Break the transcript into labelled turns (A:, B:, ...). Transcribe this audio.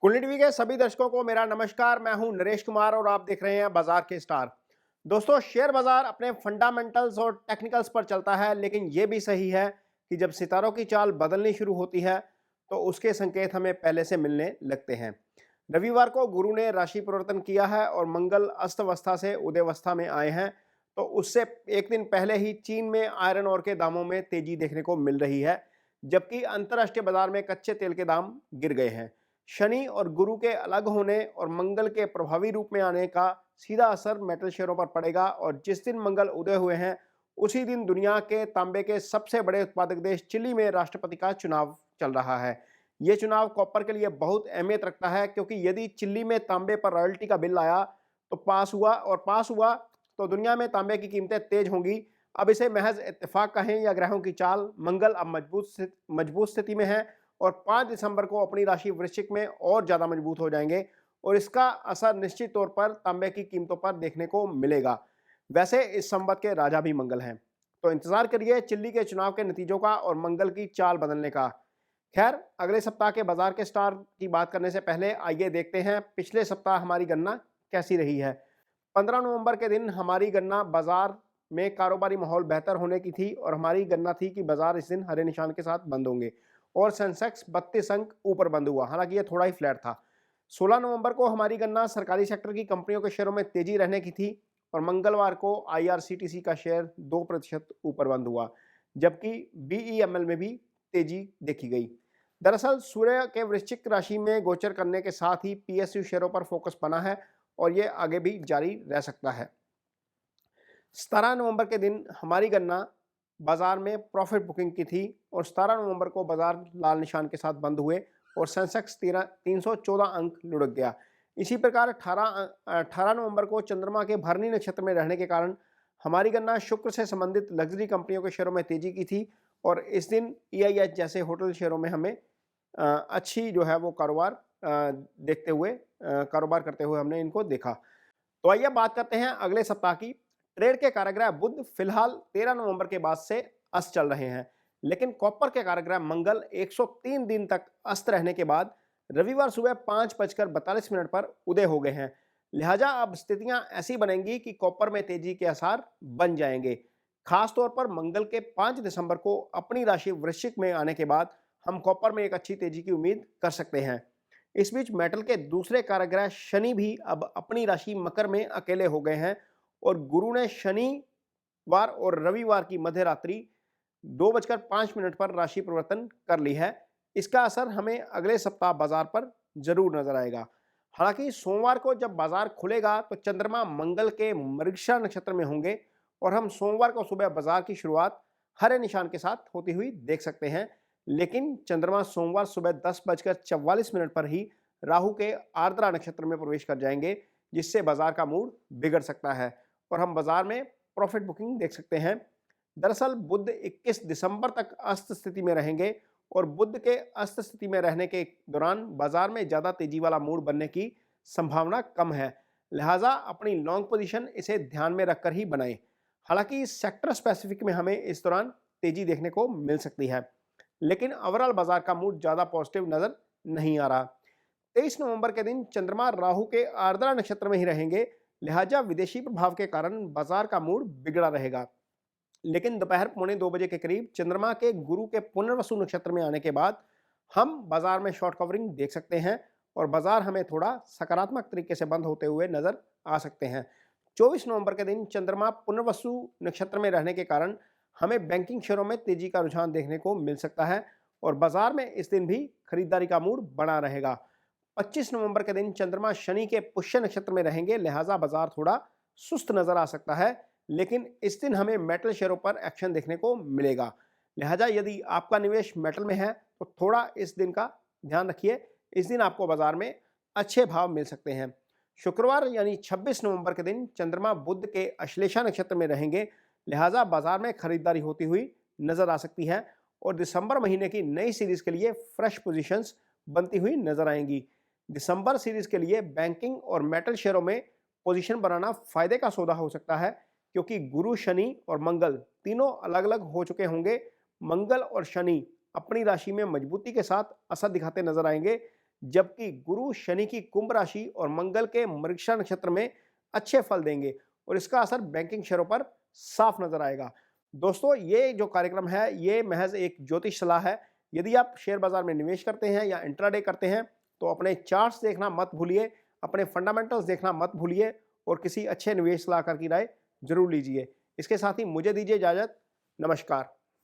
A: कुंडली टीवी के सभी दर्शकों को मेरा नमस्कार। मैं हूं नरेश कुमार और आप देख रहे हैं बाजार के स्टार। दोस्तों, शेयर बाजार अपने फंडामेंटल्स और टेक्निकल्स पर चलता है, लेकिन यह भी सही है कि जब सितारों की चाल बदलनी शुरू होती है तो उसके संकेत हमें पहले से मिलने लगते हैं। रविवार को गुरु ने राशि परिवर्तन किया है और मंगल अस्तवस्था से उदयावस्था में आए हैं। तो उससे एक दिन पहले ही चीन में आयरन ओर के दामों में तेजी देखने को मिल रही है, जबकि अंतर्राष्ट्रीय बाजार में कच्चे तेल के दाम गिर गए हैं। शनि और गुरु के अलग होने और मंगल के प्रभावी रूप में आने का सीधा असर मेटल शेयरों पर पड़ेगा और जिस दिन मंगल उदय हुए हैं उसी दिन दुनिया के तांबे के सबसे बड़े उत्पादक देश चिली में राष्ट्रपति का चुनाव चल रहा है। ये चुनाव कॉपर के लिए बहुत अहमियत रखता है, क्योंकि यदि चिली में तांबे पर रॉयल्टी का बिल आया तो पास हुआ तो दुनिया में तांबे की कीमतें तेज होंगी। अब इसे महज इत्तेफाक कहें या ग्रहों की चाल, मंगल अब मजबूत स्थिति में है और 5 दिसंबर को अपनी राशि वृश्चिक में और ज़्यादा मजबूत हो जाएंगे और इसका असर निश्चित तौर पर तांबे की कीमतों पर देखने को मिलेगा। वैसे इस संवत के राजा भी मंगल हैं, तो इंतजार करिए चिल्ली के चुनाव के नतीजों का और मंगल की चाल बदलने का। खैर, अगले सप्ताह के बाजार के स्टार की बात करने से पहले आइए देखते हैं पिछले सप्ताह हमारी गणना कैसी रही है। 15 नवंबर के दिन हमारी गणना बाजार में कारोबारी माहौल बेहतर होने की थी और हमारी गणना थी कि बाजार इस दिन हरे निशान के साथ बंद होंगे और सेंसेक्स 32 अंक ऊपर बंद हुआ, हालांकि यह थोड़ा ही फ्लैट था। 16 नवंबर को हमारी गणना सरकारी सेक्टर की कंपनियों के शेयरों में तेजी रहने की थी और मंगलवार को आईआरसीटीसी का शेयर 2% ऊपर बंद हुआ, जबकि बीईएमएल में भी तेजी देखी गई। दरअसल सूर्य के वृश्चिक राशि में गोचर करने के साथ ही पीएसयू शेयरों पर फोकस बना है और यह आगे भी जारी रह सकता है। 17 नवंबर के दिन हमारी गणना बाजार में प्रॉफिट बुकिंग की थी और 17 नवंबर को बाजार लाल निशान के साथ बंद हुए और सेंसेक्स 314 अंक लुढ़क गया। इसी प्रकार 18 नवंबर को चंद्रमा के भरणी नक्षत्र में रहने के कारण हमारी गणना शुक्र से संबंधित लग्जरी कंपनियों के शेयरों में तेजी की थी और इस दिन ईआईएच जैसे होटल शेयरों में हमें अच्छी जो है वो कारोबार करते हुए हमने इनको देखा। तो आइए बात करते हैं अगले सप्ताह की। ट्रेड के कारग्रह बुध फिलहाल 13 नवंबर के बाद से अस्त चल रहे हैं, लेकिन कॉपर के कारग्रह मंगल 103 दिन तक अस्त रहने के बाद रविवार सुबह 5:42 पर उदय हो गए हैं। लिहाजा अब स्थितियां ऐसी बनेंगी कि कॉपर में तेजी के आसार बन जाएंगे। खासतौर पर मंगल के 5 दिसंबर को अपनी राशि वृश्चिक में आने के बाद हम कॉपर में एक अच्छी तेजी की उम्मीद कर सकते हैं। इस बीच मेटल के दूसरे कारग्रह शनि भी अब अपनी राशि मकर में अकेले हो गए हैं और गुरु ने शनिवार और रविवार की मध्य रात्रि 2:05 पर राशि परिवर्तन कर ली है। इसका असर हमें अगले सप्ताह बाजार पर जरूर नजर आएगा। हालांकि सोमवार को जब बाजार खुलेगा तो चंद्रमा मंगल के मृगशिरा नक्षत्र में होंगे और हम सोमवार को सुबह बाजार की शुरुआत हरे निशान के साथ होती हुई देख सकते हैं, लेकिन चंद्रमा सोमवार सुबह 10:44 पर ही राहु के आर्द्रा नक्षत्र में प्रवेश कर जाएंगे, जिससे बाजार का मूड बिगड़ सकता है और हम बाजार में प्रॉफिट बुकिंग देख सकते हैं। दरअसल बुध 21 दिसंबर तक अस्त स्थिति में रहेंगे और बुध के अस्त स्थिति में रहने के दौरान बाजार में ज़्यादा तेजी वाला मूड बनने की संभावना कम है। लिहाजा अपनी लॉन्ग पोजीशन इसे ध्यान में रखकर ही बनाएं। हालांकि सेक्टर स्पेसिफिक में हमें इस दौरान तेजी देखने को मिल सकती है, लेकिन ओवरऑल बाजार का मूड ज़्यादा पॉजिटिव नज़र नहीं आ रहा। 23 नवंबर के दिन चंद्रमा राहु के आर्द्रा नक्षत्र में ही रहेंगे, लिहाजा विदेशी प्रभाव के कारण बाजार का मूड बिगड़ा रहेगा। लेकिन दोपहर 1:45 के करीब चंद्रमा के गुरु के पुनर्वसु नक्षत्र में आने के बाद हम बाजार में शॉर्ट कवरिंग देख सकते हैं और बाजार हमें थोड़ा सकारात्मक तरीके से बंद होते हुए नजर आ सकते हैं। 24 नवंबर के दिन चंद्रमा पुनर्वसु नक्षत्र में रहने के कारण हमें बैंकिंग शेयरों में तेजी का रुझान देखने को मिल सकता है और बाजार में इस दिन भी खरीदारी का मूड बना रहेगा। 25 नवंबर के दिन चंद्रमा शनि के पुष्य नक्षत्र में रहेंगे, लिहाजा बाजार थोड़ा सुस्त नजर आ सकता है, लेकिन इस दिन हमें मेटल शेयरों पर एक्शन देखने को मिलेगा। लिहाजा यदि आपका निवेश मेटल में है तो थोड़ा इस दिन का ध्यान रखिए। इस दिन आपको बाजार में अच्छे भाव मिल सकते हैं। शुक्रवार यानी 26 नवंबर के दिन चंद्रमा बुध के अश्लेषा नक्षत्र में रहेंगे, लिहाजा बाजार में खरीदारी होती हुई नजर आ सकती है और दिसंबर महीने की नई सीरीज के लिए फ्रेश पोजीशंस बनती हुई नजर आएंगी। दिसंबर सीरीज के लिए बैंकिंग और मेटल शेयरों में पोजीशन बनाना फायदे का सौदा हो सकता है, क्योंकि गुरु, शनि और मंगल तीनों अलग अलग हो चुके होंगे। मंगल और शनि अपनी राशि में मजबूती के साथ असर दिखाते नजर आएंगे, जबकि गुरु शनि की कुंभ राशि और मंगल के मृगशिरा नक्षत्र में अच्छे फल देंगे और इसका असर बैंकिंग शेयरों पर साफ नजर आएगा। दोस्तों, ये जो कार्यक्रम है ये महज एक ज्योतिष सलाह है। यदि आप शेयर बाजार में निवेश करते हैं या इंट्राडे करते हैं तो अपने चार्ट्स देखना मत भूलिए, अपने फंडामेंटल्स देखना मत भूलिए और किसी अच्छे निवेश सलाहकार की राय जरूर लीजिए। इसके साथ ही मुझे दीजिए इजाजत। नमस्कार।